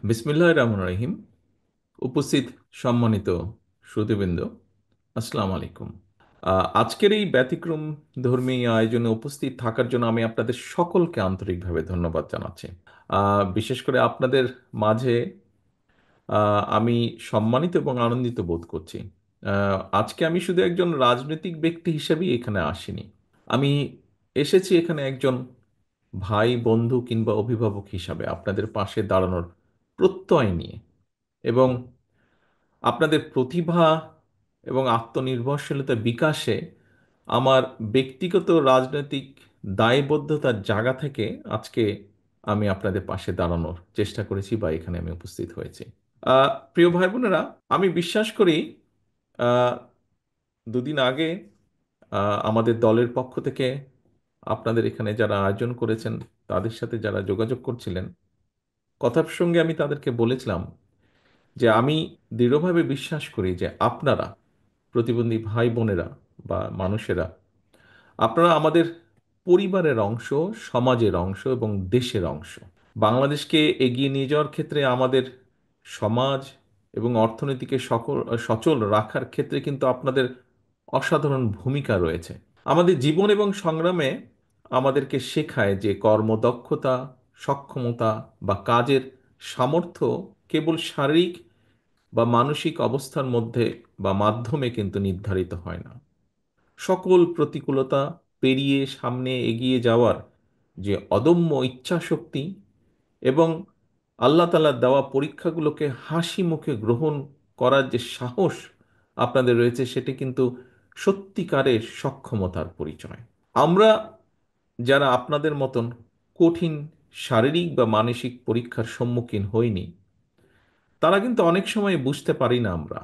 বিসমিল্লাহির রহমানির রহিম। উপস্থিত সম্মানিত শ্রোতৃবৃন্দ, আসসালামু আলাইকুম। আজকের এই ব্যতিক্রম ধর্মী আয়োজনে উপস্থিত থাকার জন্য আমি আপনাদের সকলকে আন্তরিকভাবে ধন্যবাদ জানাচ্ছি। বিশেষ করে আপনাদের মাঝে আমি সম্মানিত এবং আনন্দিত বোধ করছি। আজকে আমি শুধু একজন রাজনৈতিক ব্যক্তি হিসেবেই এখানে আসিনি। আমি এসেছি এখানে একজন ভাই, বন্ধু কিংবা অভিভাবক হিসাবে আপনাদের পাশে দাঁড়ানোর প্রত্যয় নিয়ে, এবং আপনাদের প্রতিভা এবং আত্মনির্ভরশীলতা বিকাশে আমার ব্যক্তিগত রাজনৈতিক দায়বদ্ধতার জায়গা থেকে আজকে আমি আপনাদের পাশে দাঁড়ানোর চেষ্টা করেছি বা এখানে আমি উপস্থিত হয়েছি। প্রিয় ভাই বোনেরা, আমি বিশ্বাস করি আহ, দুদিন আগে আমাদের দলের পক্ষ থেকে আপনাদের এখানে যারা আয়োজন করেছেন তাদের সাথে যারা যোগাযোগ করছিলেন, কথা প্রসঙ্গে আমি তাদেরকে বলেছিলাম যে আমি দৃঢ়ভাবে বিশ্বাস করি যে আপনারা, প্রতিবন্ধী ভাই বোনেরা বা মানুষেরা, আপনারা আমাদের পরিবারের অংশ, সমাজের অংশ এবং দেশের অংশ। বাংলাদেশকে এগিয়ে নিয়ে যাওয়ার ক্ষেত্রে আমাদের সমাজ এবং অর্থনীতিকে সচল রাখার ক্ষেত্রে কিন্তু আপনাদের অসাধারণ ভূমিকা রয়েছে। আমাদের জীবন এবং সংগ্রামে আমাদেরকে শেখায় যে কর্মদক্ষতা, সক্ষমতা বা কাজের সামর্থ্য কেবল শারীরিক বা মানসিক অবস্থার মধ্যে বা মাধ্যমে কিন্তু নির্ধারিত হয় না। সকল প্রতিকূলতা পেরিয়ে সামনে এগিয়ে যাওয়ার যে অদম্য ইচ্ছাশক্তি এবং আল্লাহ তাআলার দেওয়া পরীক্ষাগুলোকে হাসি মুখে গ্রহণ করার যে সাহস আপনাদের রয়েছে, সেটি কিন্তু সত্যিকারের সক্ষমতার পরিচয়। আমরা যারা আপনাদের মতন কঠিন শারীরিক বা মানসিক পরীক্ষার সম্মুখীন হইনি, তারা কিন্তু অনেক সময় বুঝতে পারি না আমরা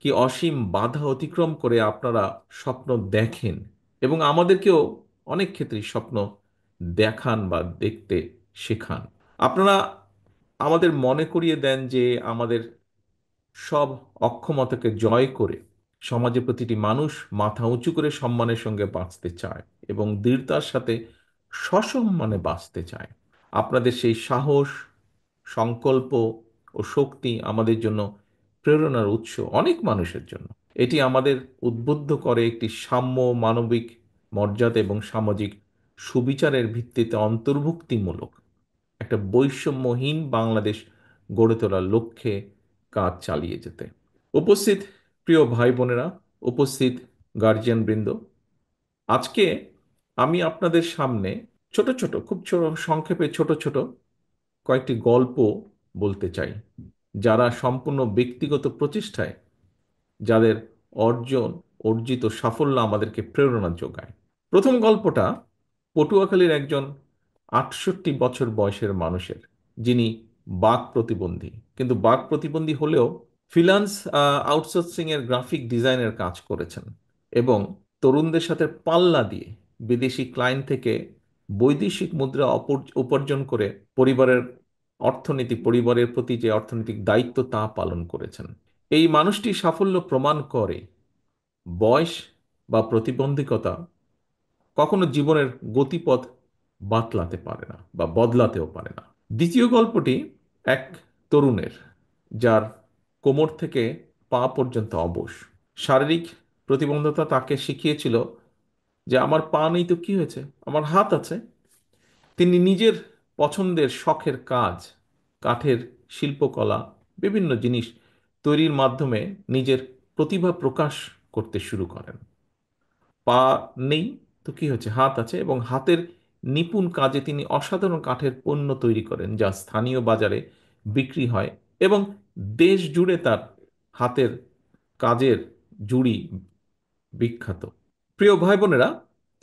কি অসীম বাধা অতিক্রম করে আপনারা স্বপ্ন দেখেন এবং আমাদেরকেও অনেক ক্ষেত্রেই স্বপ্ন দেখান বা দেখতে শেখান। আপনারা আমাদের মনে করিয়ে দেন যে আমাদের সব অক্ষমতাকে জয় করে সমাজে প্রতিটি মানুষ মাথা উঁচু করে সম্মানের সঙ্গে বাঁচতে চায় এবং দৃঢ়তার সাথে সসম্মানে বাঁচতে চায়। আপনাদের সেই সাহস, সংকল্প ও শক্তি আমাদের জন্য প্রেরণার উৎস, অনেক মানুষের জন্য। এটি আমাদের উদ্বুদ্ধ করে একটি সাম্য, মানবিক মর্যাদা এবং সামাজিক সুবিচারের ভিত্তিতে অন্তর্ভুক্তিমূলক একটা বৈষম্যহীন বাংলাদেশ গড়ে তোলার লক্ষ্যে কাজ চালিয়ে যেতে। উপস্থিত প্রিয় ভাই বোনেরা, উপস্থিত গার্জিয়ান বৃন্দ, আজকে আমি আপনাদের সামনে ছোট ছোট, খুব ছোট সংক্ষেপে ছোট ছোট কয়েকটি গল্প বলতে চাই, যারা সম্পূর্ণ ব্যক্তিগত প্রচেষ্টায়, যাদের অর্জিত সাফল্য আমাদেরকে প্রেরণা যোগায়। প্রথম গল্পটা পটুয়াখালীর একজন 68 বছর বয়সের মানুষের, যিনি বাক প্রতিবন্ধী, কিন্তু বাক প্রতিবন্ধী হলেও ফ্রিল্যান্স আউটসোর্সিং এর গ্রাফিক ডিজাইনের কাজ করেছেন এবং তরুণদের সাথে পাল্লা দিয়ে বিদেশি ক্লায়েন্ট থেকে বৈদেশিক মুদ্রা উপার্জন করে পরিবারের প্রতি যে অর্থনৈতিক দায়িত্ব তা পালন করেছেন। এই মানুষটি সাফল্য প্রমাণ করে বয়স বা প্রতিবন্ধকতা কখনো জীবনের গতিপথ বাতলাতে পারে না বা বদলাতেও পারে না। দ্বিতীয় গল্পটি এক তরুণের, যার কোমর থেকে পা পর্যন্ত অবশ। শারীরিক প্রতিবন্ধকতা তাকে শিখিয়েছিল যে আমার পা নেই তো কি হয়েছে, আমার হাত আছে। তিনি নিজের পছন্দের শখের কাজ, কাঠের শিল্পকলা, বিভিন্ন জিনিস তৈরির মাধ্যমে নিজের প্রতিভা প্রকাশ করতে শুরু করেন। পা নেই তো কি হচ্ছে, হাত আছে, এবং হাতের নিপুণ কাজে তিনি অসাধারণ কাঠের পণ্য তৈরি করেন যা স্থানীয় বাজারে বিক্রি হয় এবং দেশ জুড়ে তার হাতের কাজের জুড়ি বিখ্যাত। প্রিয় ভাই বোনেরা,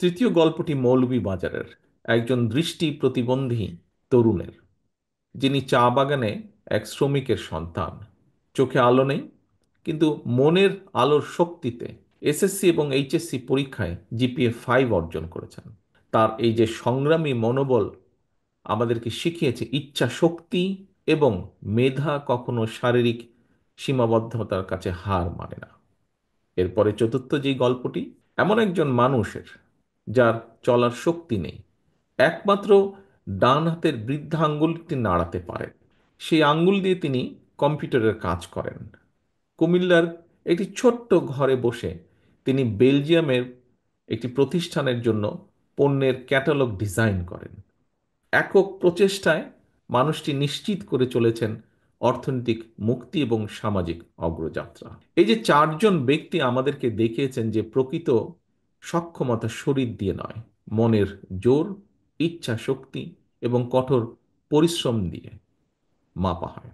তৃতীয় গল্পটি মৌলভীবাজারের একজন দৃষ্টি প্রতিবন্ধী তরুণের, যিনি চা বাগানে এক শ্রমিকের সন্তান। চোখে আলো নেই, কিন্তু মনের আলোর শক্তিতে এসএসসি এবং এইচএসসি পরীক্ষায় জিপিএ 5 অর্জন করেছেন। তার এই যে সংগ্রামী মনোবল আমাদেরকে শিখিয়েছে ইচ্ছা শক্তি এবং মেধা কখনো শারীরিক সীমাবদ্ধতার কাছে হার মানে না। এরপরে চতুর্থ যে গল্পটি এমন একজন মানুষের, যার চলার শক্তি নেই, একমাত্র ডান হাতের বৃদ্ধা আঙ্গুলটি নাড়াতে পারে। সেই আঙ্গুল দিয়ে তিনি কম্পিউটারের কাজ করেন। কুমিল্লার একটি ছোট্ট ঘরে বসে তিনি বেলজিয়ামের একটি প্রতিষ্ঠানের জন্য পণ্যের ক্যাটালগ ডিজাইন করেন। একক প্রচেষ্টায় মানুষটি নিশ্চিত করে চলেছেন অর্থনৈতিক মুক্তি এবং সামাজিক অগ্রযাত্রা। এই যে চারজন ব্যক্তি আমাদেরকে দেখিয়েছেন যে প্রকৃত সক্ষমতা শরীর দিয়ে নয়, মনের জোর, ইচ্ছা শক্তি এবং কঠোর পরিশ্রম দিয়ে মাপা হয়।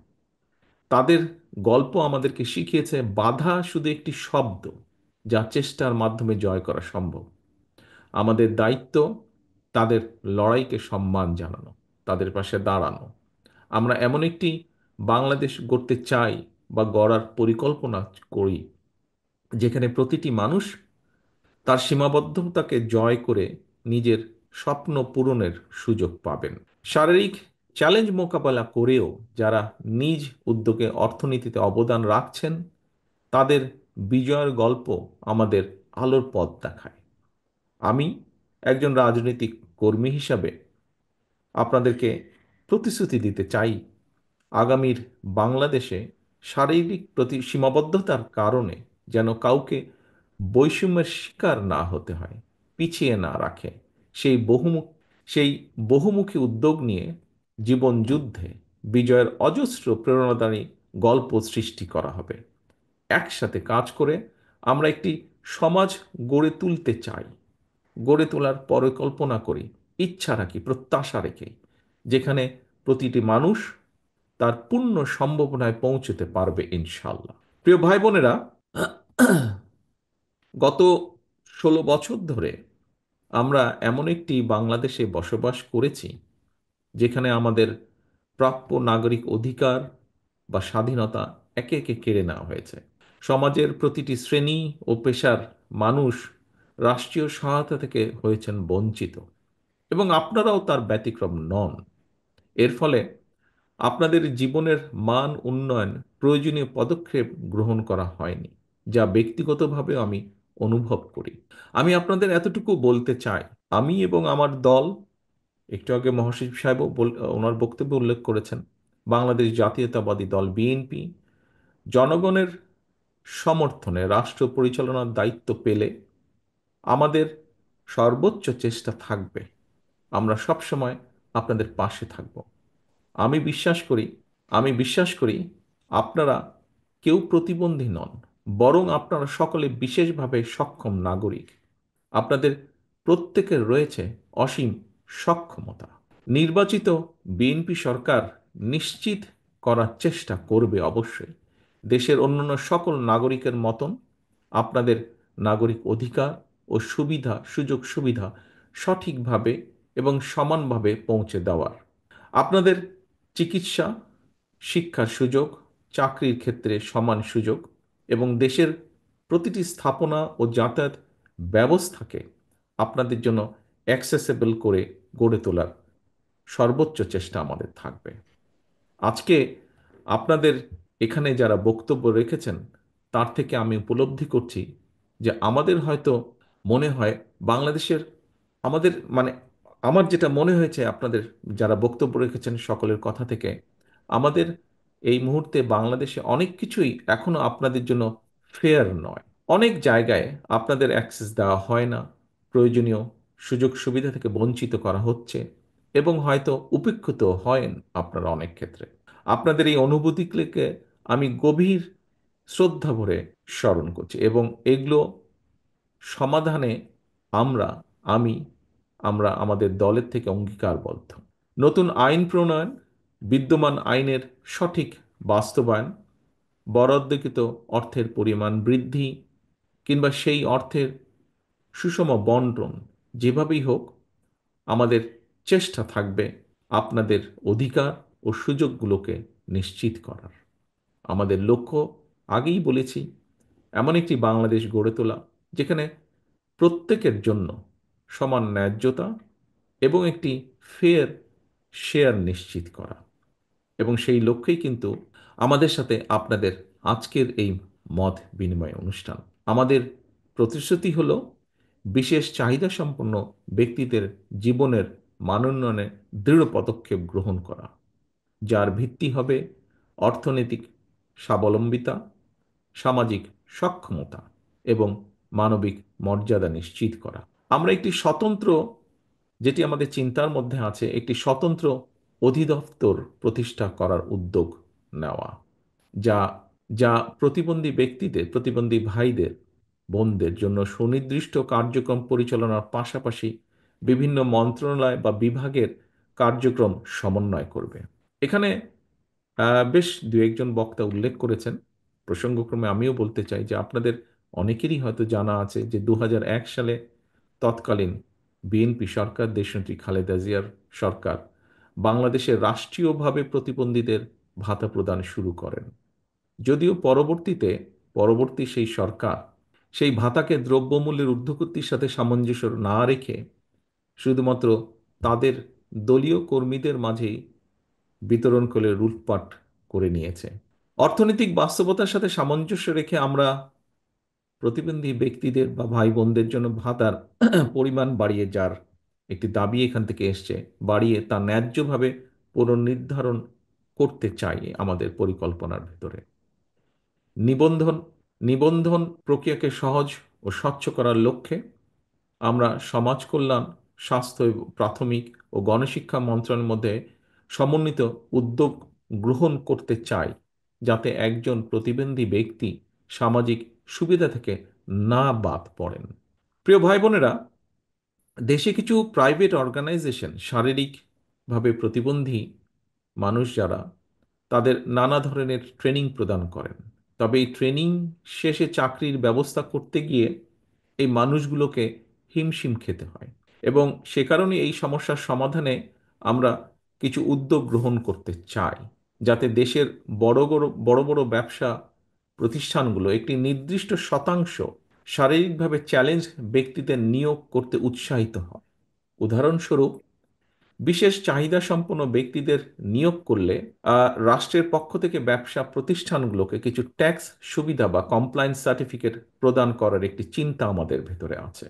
তাদের গল্প আমাদেরকে শিখিয়েছে বাধা শুধু একটি শব্দ, যা চেষ্টার মাধ্যমে জয় করা সম্ভব। আমাদের দায়িত্ব তাদের লড়াইকে সম্মান জানানো, তাদের পাশে দাঁড়ানো। আমরা এমন একটি বাংলাদেশ গড়তে চাই বা গড়ার পরিকল্পনা করি, যেখানে প্রতিটি মানুষ তার সীমাবদ্ধতাকে জয় করে নিজের স্বপ্ন পূরণের সুযোগ পাবেন। শারীরিক চ্যালেঞ্জ মোকাবেলা করেও যারা নিজ উদ্যোগে অর্থনীতিতে অবদান রাখছেন, তাদের বিজয়ের গল্প আমাদের আলোর পথ দেখায়। আমি একজন রাজনৈতিক কর্মী হিসাবে আপনাদেরকে প্রতিশ্রুতি দিতে চাই, আগামীর বাংলাদেশে শারীরিক প্রতি সীমাবদ্ধতার কারণে যেন কাউকে বৈষম্যের শিকার না হতে হয়, পিছিয়ে না রাখে। সেই বহুমুখ সেই বহুমুখী উদ্যোগ নিয়ে জীবন যুদ্ধে বিজয়ের অজস্র প্রেরণাদায়ী গল্প সৃষ্টি করা হবে। একসাথে কাজ করে আমরা একটি সমাজ গড়ে তুলতে চাই, গড়ে তোলার পরিকল্পনা করি, ইচ্ছা রাখি, প্রত্যাশা রেখে, যেখানে প্রতিটি মানুষ তার পূর্ণ সম্ভাবনায় পৌঁছতে পারবে ইনশাল্লাহ। প্রিয় ভাই বোনেরা, গত 16 বছর ধরে আমরা এমন একটি বাংলাদেশে বসবাস করেছি যেখানে আমাদের প্রাপ্য নাগরিক অধিকার বা স্বাধীনতা একে একে কেড়ে নেওয়া হয়েছে। সমাজের প্রতিটি শ্রেণী ও পেশার মানুষ রাষ্ট্রীয় সহায়তা থেকে হয়েছেন বঞ্চিত, এবং আপনারাও তার ব্যতিক্রম নন। এর ফলে আপনাদের জীবনের মান উন্নয়ন প্রয়োজনীয় পদক্ষেপ গ্রহণ করা হয়নি, যা ব্যক্তিগতভাবে আমি অনুভব করি। আমি আপনাদের এতটুকু বলতে চাই, আমি এবং আমার দল, একটু আগে মহাসচিব সাহেব ওনার বক্তব্যে উল্লেখ করেছেন, বাংলাদেশ জাতীয়তাবাদী দল বিএনপি জনগণের সমর্থনে রাষ্ট্র পরিচালনার দায়িত্ব পেলে আমাদের সর্বোচ্চ চেষ্টা থাকবে। আমরা সবসময় আপনাদের পাশে থাকব। আমি বিশ্বাস করি আমি বিশ্বাস করি আপনারা কেউ প্রতিবন্ধী নন, বরং আপনারা সকলে বিশেষভাবে সক্ষম নাগরিক। আপনাদের প্রত্যেকের রয়েছে অসীম সক্ষমতা। নির্বাচিত বিএনপি সরকার নিশ্চিত করার চেষ্টা করবে অবশ্যই দেশের অন্যান্য সকল নাগরিকের মতন আপনাদের নাগরিক অধিকার ও সুযোগ সুবিধা সঠিকভাবে এবং সমানভাবে পৌঁছে দেওয়ার। আপনাদের চিকিৎসা, শিক্ষার সুযোগ, চাকরির ক্ষেত্রে সমান সুযোগ এবং দেশের প্রতিটি স্থাপনা ও যাতায়াত ব্যবস্থাকে আপনাদের জন্য অ্যাক্সেসেবল করে গড়ে তোলার সর্বোচ্চ চেষ্টা আমাদের থাকবে। আজকে আপনাদের এখানে যারা বক্তব্য রেখেছেন, তার থেকে আমি উপলব্ধি করছি যে আমাদের হয়তো মনে হয় বাংলাদেশের, আমাদের মানে আমার যেটা মনে হয়েছে আপনাদের যারা বক্তব্য রেখেছেন সকলের কথা থেকে, আমাদের এই মুহূর্তে বাংলাদেশে অনেক কিছুই এখনো আপনাদের জন্য ফেয়ার নয়। অনেক জায়গায় আপনাদের অ্যাক্সেস দেওয়া হয় না, প্রয়োজনীয় সুযোগ সুবিধা থেকে বঞ্চিত করা হচ্ছে এবং হয়তো উপেক্ষিত হন আপনারা অনেক ক্ষেত্রে। আপনাদের এই অনুভূতিগুলিকে আমি গভীর শ্রদ্ধা ভরে স্মরণ করছি এবং এগুলো সমাধানে আমরা আমি আমরা আমাদের দলের থেকে অঙ্গীকারবদ্ধ। নতুন আইন প্রণয়ন, বিদ্যমান আইনের সঠিক বাস্তবায়ন, বরাদ্দকৃত অর্থের পরিমাণ বৃদ্ধি কিংবা সেই অর্থের সুষম বন্টন, যেভাবেই হোক আমাদের চেষ্টা থাকবে আপনাদের অধিকার ও সুযোগগুলোকে নিশ্চিত করার। আমাদের লক্ষ্য, আগেই বলেছি, এমন একটি বাংলাদেশ গড়ে তোলা যেখানে প্রত্যেকের জন্য সমান ন্যায্যতা এবং একটি ফেয়ার শেয়ার নিশ্চিত করা। এবং সেই লক্ষ্যেই কিন্তু আমাদের সাথে আপনাদের আজকের এই মত বিনিময় অনুষ্ঠান। আমাদের প্রতিশ্রুতি হলো বিশেষ চাহিদা সম্পন্ন ব্যক্তিদের জীবনের মানোন্নয়নে দৃঢ় পদক্ষেপ গ্রহণ করা। যার ভিত্তি হবে অর্থনৈতিক স্বাবলম্বিতা, সামাজিক সক্ষমতা এবং মানবিক মর্যাদা নিশ্চিত করা। আমরা একটি স্বতন্ত্র, যেটি আমাদের চিন্তার মধ্যে আছে, একটি স্বতন্ত্র অধিদপ্তর প্রতিষ্ঠা করার উদ্যোগ নেওয়া, যা যা প্রতিবন্ধী ব্যক্তিদের, প্রতিবন্ধী ভাইদের, বোনদের জন্য সুনির্দিষ্ট কার্যক্রম পরিচালনার পাশাপাশি বিভিন্ন মন্ত্রণালয় বা বিভাগের কার্যক্রম সমন্বয় করবে। এখানে বেশ দু একজন বক্তা উল্লেখ করেছেন, প্রসঙ্গক্রমে আমিও বলতে চাই যে আপনাদের অনেকেরই হয়তো জানা আছে যে 2001 সালে তৎকালীন বিএনপি সরকার, দেশনেত্রী খালেদা জিয়ার সরকার, বাংলাদেশে রাষ্ট্রীয়ভাবে প্রতিবন্ধীদের ভাতা প্রদান শুরু করেন। যদিও পরবর্তী সেই সরকার সেই ভাতাকে দ্রব্যমূল্যের ঊর্ধ্বগতির সাথে সামঞ্জস্য না রেখে শুধুমাত্র তাদের দলীয় কর্মীদের মাঝেই বিতরণ করে লুটপাট করে নিয়েছে। অর্থনৈতিক বাস্তবতার সাথে সামঞ্জস্য রেখে আমরা প্রতিবন্ধী ব্যক্তিদের বা ভাই বোনদের জন্য ভাতার পরিমাণ বাড়িয়ে, যার একটি দাবি এখান থেকে এসছে, বাড়িয়ে তা ন্যায্যভাবে পুনর্নির্ধারণ করতে চাই আমাদের পরিকল্পনার ভেতরে। নিবন্ধন নিবন্ধন প্রক্রিয়াকে সহজ ও স্বচ্ছ করার লক্ষ্যে আমরা সমাজ কল্যাণ, স্বাস্থ্য এবং প্রাথমিক ও গণশিক্ষা মন্ত্রণালয়ের মধ্যে সমন্বিত উদ্যোগ গ্রহণ করতে চাই, যাতে একজন প্রতিবন্ধী ব্যক্তি সামাজিক সুবিধা থেকে না বাদ পড়েন। প্রিয় ভাই বোনেরা, দেশে কিছু প্রাইভেট অর্গানাইজেশন শারীরিকভাবে প্রতিবন্ধী মানুষ যারা, তাদের নানা ধরনের ট্রেনিং প্রদান করেন। তবে এই ট্রেনিং শেষে চাকরির ব্যবস্থা করতে গিয়ে এই মানুষগুলোকে হিমশিম খেতে হয়, এবং সে কারণে এই সমস্যার সমাধানে আমরা কিছু উদ্যোগ গ্রহণ করতে চাই, যাতে দেশের বড় বড় বড় বড় ব্যবসা প্রতিষ্ঠানগুলো একটি নির্দিষ্ট শতাংশ শারীরিকভাবে চ্যালেঞ্জ ব্যক্তিদের নিয়োগ করতে উৎসাহিত হয়। উদাহরণস্বরূপ, বিশেষ চাহিদা সম্পন্ন ব্যক্তিদের নিয়োগ করলে রাষ্ট্রের পক্ষ থেকে ব্যবসা প্রতিষ্ঠানগুলোকে কিছু ট্যাক্স সুবিধা বা কমপ্লায়েন্স সার্টিফিকেট প্রদান করার একটি চিন্তা আমাদের ভেতরে আছে।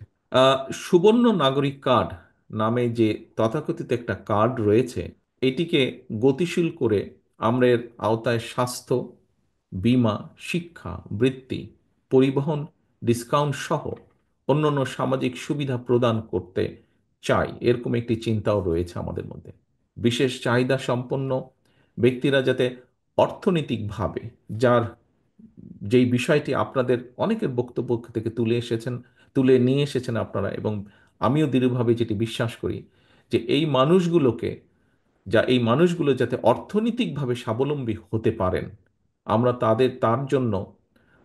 সুবর্ণ নাগরিক কার্ড নামে যে তথাকথিত একটা কার্ড রয়েছে, এটিকে গতিশীল করে আমরা এর আওতায় স্বাস্থ্য, বীমা, শিক্ষা, বৃত্তি, পরিবহন ডিসকাউন্ট সহ অন্যান্য সামাজিক সুবিধা প্রদান করতে চাই, এরকম একটি চিন্তাও রয়েছে আমাদের মধ্যে। বিশেষ চাহিদা সম্পন্ন ব্যক্তিরা যাতে অর্থনৈতিকভাবে, যার যেই বিষয়টি আপনাদের অনেকের বক্তব্য থেকে তুলে নিয়ে এসেছেন আপনারা, এবং আমিও দৃঢ়ভাবে যেটি বিশ্বাস করি, যে এই মানুষগুলো যাতে অর্থনৈতিকভাবে স্বাবলম্বী হতে পারেন, আমরা তার জন্য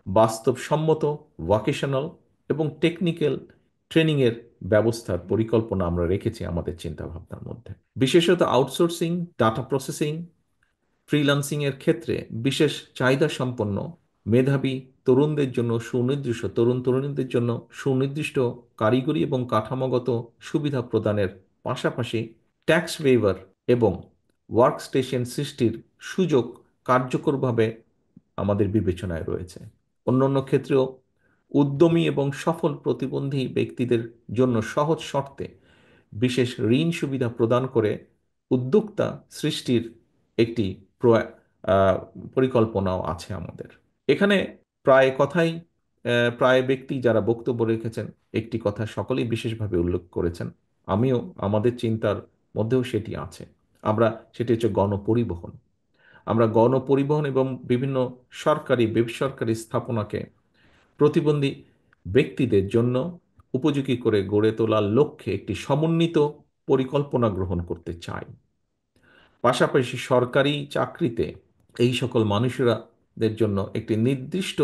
বাস্তবসম্মত ভোকেশনাল এবং টেকনিক্যাল ট্রেনিংয়ের ব্যবস্থার পরিকল্পনা আমরা রেখেছি আমাদের চিন্তাভাবনার মধ্যে। বিশেষত আউটসোর্সিং, ডাটা প্রসেসিং, ফ্রিল্যান্সিংয়ের ক্ষেত্রে বিশেষ চাহিদা সম্পন্ন মেধাবী তরুণ তরুণীদের জন্য সুনির্দিষ্ট কারিগরি এবং কাঠামোগত সুবিধা প্রদানের পাশাপাশি ট্যাক্স ওয়েভার এবং ওয়ার্ক স্টেশন সৃষ্টির সুযোগ কার্যকরভাবে আমাদের বিবেচনায় রয়েছে। অন্যান্য ক্ষেত্রেও উদ্যমী এবং সফল প্রতিবন্ধী ব্যক্তিদের জন্য সহজ শর্তে বিশেষ ঋণ সুবিধা প্রদান করে উদ্যোক্তা সৃষ্টির একটি আহ, পরিকল্পনাও আছে আমাদের এখানে। প্রায় কথাই প্রায় ব্যক্তি যারা বক্তব্য রেখেছেন, একটি কথা সকলেই বিশেষভাবে উল্লেখ করেছেন, আমিও, আমাদের চিন্তার মধ্যেও সেটি আছে। সেটি হচ্ছে গণপরিবহন। আমরা গণপরিবহন এবং বিভিন্ন সরকারি বেসরকারি স্থাপনাকে প্রতিবন্ধী ব্যক্তিদের জন্য উপযোগী করে গড়ে তোলার লক্ষ্যে একটি সমন্বিত পরিকল্পনা গ্রহণ করতে চাই। পাশাপাশি সরকারি চাকরিতে এই সকল মানুষেরাদের জন্য একটি নির্দিষ্ট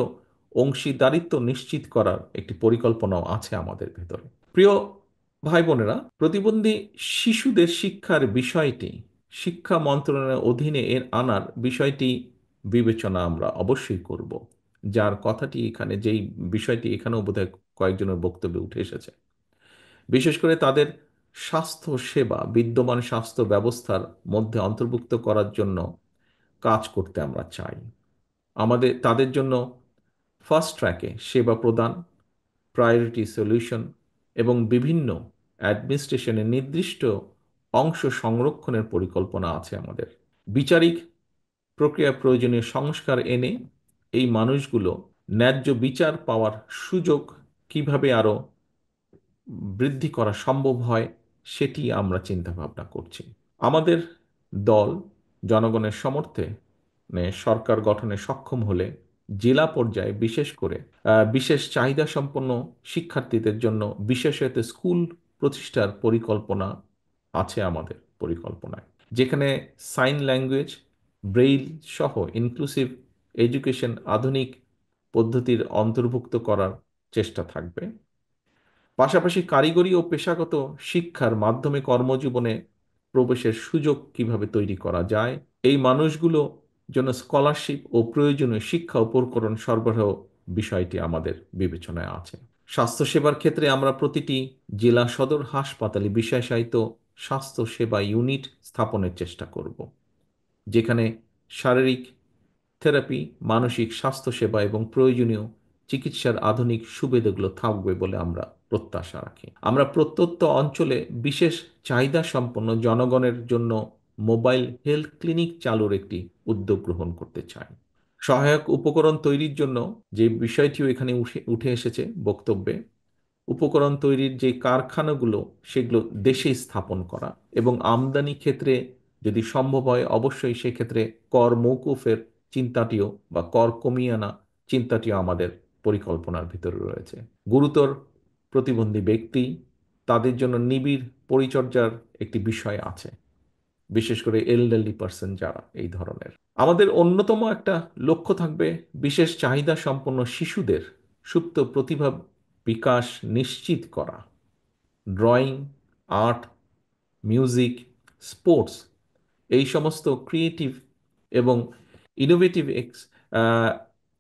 অংশীদারিত্ব নিশ্চিত করার একটি পরিকল্পনাও আছে আমাদের ভেতরে। প্রিয় ভাই বোনেরা, প্রতিবন্ধী শিশুদের শিক্ষার বিষয়টি শিক্ষা মন্ত্রণালয়ের অধীনে আনার বিষয়টি বিবেচনা আমরা অবশ্যই করব, যেই বিষয়টি এখানেও বোধহয় কয়েকজনের বক্তব্যে উঠে এসেছে। বিশেষ করে তাদের স্বাস্থ্য সেবা বিদ্যমান স্বাস্থ্য ব্যবস্থার মধ্যে অন্তর্ভুক্ত করার জন্য কাজ করতে আমরা চাই। তাদের জন্য ফাস্ট ট্র্যাকে সেবা প্রদান, প্রায়োরিটি সলিউশন এবং বিভিন্ন অ্যাডমিনিস্ট্রেশনের নির্দিষ্ট অংশ সংরক্ষণের পরিকল্পনা আছে আমাদের। বিচারিক প্রক্রিয়া প্রয়োজনীয় সংস্কার এনে এই মানুষগুলো ন্যায্য বিচার পাওয়ার সুযোগ কিভাবে আরো বৃদ্ধি করা সম্ভব হয় সেটি আমরা চিন্তা ভাবনা করছি। আমাদের দল জনগণের সমর্থে সরকার গঠনে সক্ষম হলে জেলা পর্যায়ে বিশেষ করে বিশেষ চাহিদা সম্পন্ন শিক্ষার্থীদের জন্য বিশেষায়িত স্কুল প্রতিষ্ঠার পরিকল্পনা আছে আমাদের পরিকল্পনায়, যেখানে সাইন ল্যাঙ্গুয়েজ, ব্রেইল সহ ইনক্লুসিভ এডুকেশন আধুনিক পদ্ধতির অন্তর্ভুক্ত করার চেষ্টা থাকবে। পাশাপাশি কারিগরি ও পেশাগত শিক্ষার মাধ্যমে কর্মজীবনে প্রবেশের সুযোগ কিভাবে তৈরি করা যায়, এই মানুষগুলো জন্য স্কলারশিপ ও প্রয়োজনীয় শিক্ষা উপকরণ সরবরাহ বিষয়টি আমাদের বিবেচনায় আছে। স্বাস্থ্যসেবার ক্ষেত্রে আমরা প্রতিটি জেলা সদর হাসপাতালে বিশেষায়িত স্বাস্থ্যসেবা ইউনিট স্থাপনের চেষ্টা করব, যেখানে শারীরিক থেরাপি, মানসিক স্বাস্থ্যসেবা এবং প্রয়োজনীয় চিকিৎসার আধুনিক সুবিধাগুলো থাকবে বলে আমরা প্রত্যাশা রাখি। আমরা প্রত্যন্ত অঞ্চলে বিশেষ চাহিদা সম্পন্ন জনগণের জন্য মোবাইল হেলথ ক্লিনিক চালুর একটি উদ্যোগ গ্রহণ করতে চাই। সহায়ক উপকরণ তৈরির জন্য যে বিষয়টিও এখানে উঠে উঠে এসেছে বক্তব্যে, উপকরণ তৈরির যে কারখানাগুলো সেগুলো দেশেই স্থাপন করা এবং আমদানি ক্ষেত্রে যদি সম্ভব হয় অবশ্যই সেক্ষেত্রে কর মওকুফের চিন্তাটিও বা কর কমিয়ে আনা চিন্তাটিও আমাদের পরিকল্পনার ভিতরে রয়েছে। গুরুতর প্রতিবন্ধী ব্যক্তি, তাদের জন্য নিবিড় পরিচর্যার একটি বিষয় আছে, বিশেষ করে এলডারলি পার্সন যারা এই ধরনের। আমাদের অন্যতম একটা লক্ষ্য থাকবে বিশেষ চাহিদা সম্পন্ন শিশুদের সুপ্ত প্রতিভা বিকাশ নিশ্চিত করা। ড্রয়িং, আর্ট, মিউজিক, স্পোর্টস, এই সমস্ত ক্রিয়েটিভ এবং ইনোভেটিভ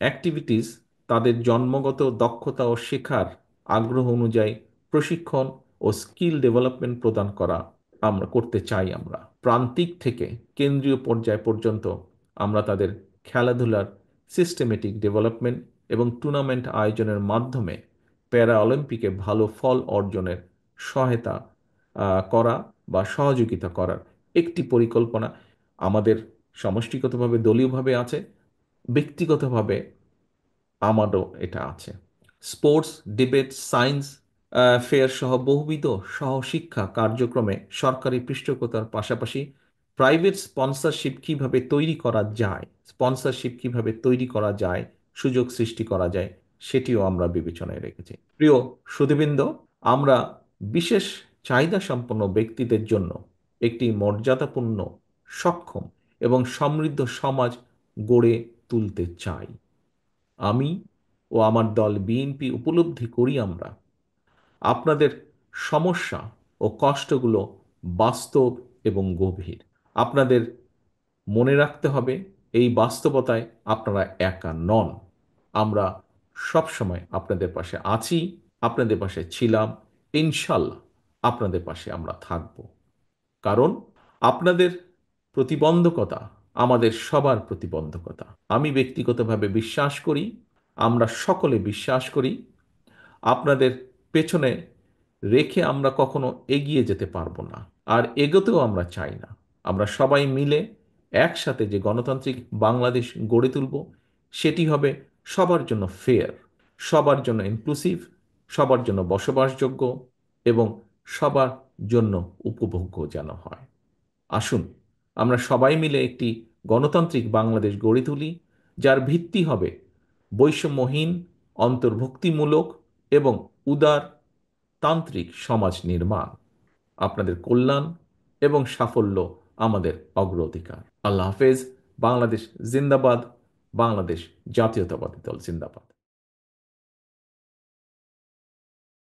অ্যাক্টিভিটিস তাদের জন্মগত দক্ষতা ও শেখার আগ্রহ অনুযায়ী প্রশিক্ষণ ও স্কিল ডেভেলপমেন্ট প্রদান করা আমরা করতে চাই। আমরা প্রান্তিক থেকে কেন্দ্রীয় পর্যায় পর্যন্ত আমরা তাদের খেলাধুলার সিস্টেমেটিক ডেভেলপমেন্ট এবং টুর্নামেন্ট আয়োজনের মাধ্যমে প্যারা অলিম্পিকে ভালো ফল অর্জনের সহায়তা করা বা সহযোগিতা করার একটি পরিকল্পনা আমাদের সমষ্টিগতভাবে দলীয়ভাবে আছে, ব্যক্তিগতভাবে আমারও এটা আছে। স্পোর্টস, ডিবেট, সায়েন্স ফেয়ার সহ বহুবিধ সহশিক্ষা কার্যক্রমে সরকারি পৃষ্ঠপোষকতার পাশাপাশি প্রাইভেট স্পন্সরশিপ কিভাবে তৈরি করা যায়, সুযোগ সৃষ্টি করা যায় সেটিও আমরা বিবেচনায় রেখেছি। প্রিয় সুধীবৃন্দ, আমরা বিশেষ চাহিদা সম্পন্ন ব্যক্তিদের জন্য একটি মর্যাদাপূর্ণ, সক্ষম এবং সমৃদ্ধ সমাজ গড়ে তুলতে চাই। আমি ও আমার দল বিএনপি উপলব্ধি করি আমরা আপনাদের সমস্যা ও কষ্টগুলো বাস্তব এবং গভীর। আপনাদের মনে রাখতে হবে এই বাস্তবতায় আপনারা একা নন। আমরা সবসময় আপনাদের পাশে আছি, আপনাদের পাশে ছিলাম, ইনশাল্লাহ আপনাদের পাশে আমরা থাকব। কারণ আপনাদের প্রতিবন্ধকতা আমাদের সবার প্রতিবন্ধকতা। আমি ব্যক্তিগতভাবে বিশ্বাস করি, আমরা সকলে বিশ্বাস করি, আপনাদের পেছনে রেখে আমরা কখনো এগিয়ে যেতে পারবো না, আর এগোতেও আমরা চাই না। আমরা সবাই মিলে একসাথে যে গণতান্ত্রিক বাংলাদেশ গড়ে তুলব সেটি হবে সবার জন্য ফেয়ার, সবার জন্য ইনক্লুসিভ, সবার জন্য বসবাসযোগ্য এবং সবার জন্য উপভোগ্য যেন হয়। আসুন আমরা সবাই মিলে একটি গণতান্ত্রিক বাংলাদেশ গড়ে তুলি, যার ভিত্তি হবে বৈষম্যহীন, অন্তর্ভুক্তিমূলক এবং উদার তান্ত্রিক সমাজ নির্মাণ। আপনাদের কল্যাণ এবং সাফল্য আমাদের অগ্রাধিকার। আল্লাহ হাফেজ। বাংলাদেশ জিন্দাবাদ। বাংলাদেশ জাতীয়তাবাদী দল জিন্দাবাদ।